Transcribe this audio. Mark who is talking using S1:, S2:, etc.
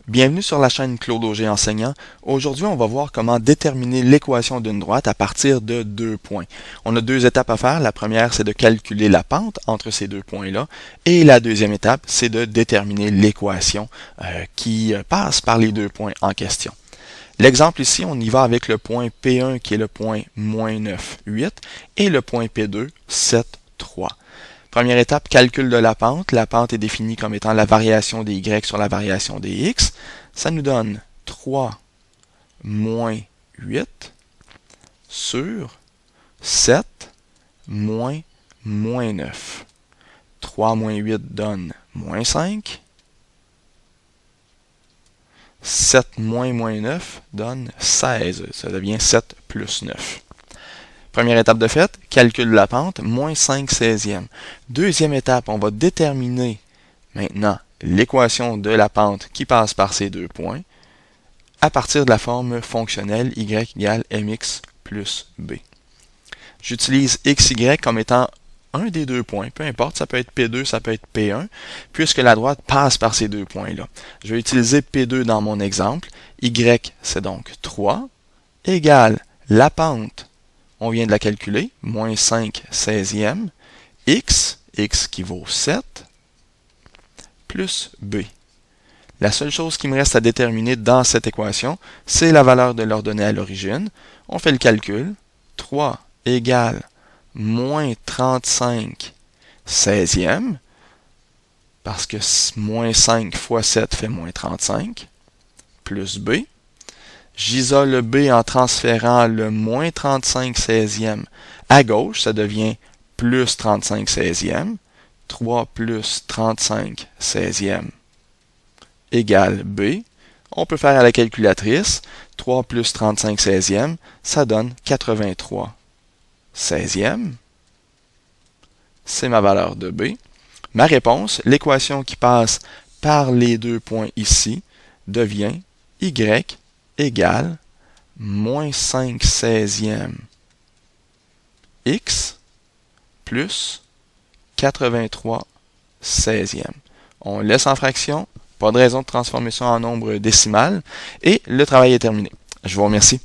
S1: Bienvenue sur la chaîne Claude Auger enseignant. Aujourd'hui, on va voir comment déterminer l'équation d'une droite à partir de 2 points. On a 2 étapes à faire. La première, c'est de calculer la pente entre ces 2 points-là. Et la deuxième étape, c'est de déterminer l'équation qui passe par les 2 points en question. L'exemple ici, on y va avec le point P1 qui est le point moins 9, 8 et le point P2, 7, 3. Première étape, calcul de la pente. La pente est définie comme étant la variation des y sur la variation des x. Ça nous donne 3 moins 8 sur 7 moins 9. 3 moins 8 donne moins 5. 7 moins 9 donne 16. Ça devient 7 plus 9. Première étape de fait, calcul de la pente, moins 5 16e. Deuxième étape, on va déterminer maintenant l'équation de la pente qui passe par ces 2 points à partir de la forme fonctionnelle y égale mx plus b. J'utilise xy comme étant un des 2 points, peu importe, ça peut être P2, ça peut être P1, puisque la droite passe par ces 2 points-là. Je vais utiliser P2 dans mon exemple. Y, c'est donc 3, égale la pente. On vient de la calculer, moins 5 16e, x qui vaut 7, plus b. La seule chose qui me reste à déterminer dans cette équation, c'est la valeur de l'ordonnée à l'origine. On fait le calcul, 3 égale moins 35 16e, parce que moins 5 fois 7 fait moins 35, plus b. J'isole le b en transférant le moins 35 16e à gauche, ça devient plus 35 16e. 3 plus 35 16e égale b. On peut faire à la calculatrice. 3 plus 35 16e, ça donne 83 16e. C'est ma valeur de b. Ma réponse, l'équation qui passe par les 2 points ici, devient y égale moins 5 16e x plus 83 16e. On laisse en fraction, pas de raison de transformer ça en nombre décimal, et le travail est terminé. Je vous remercie.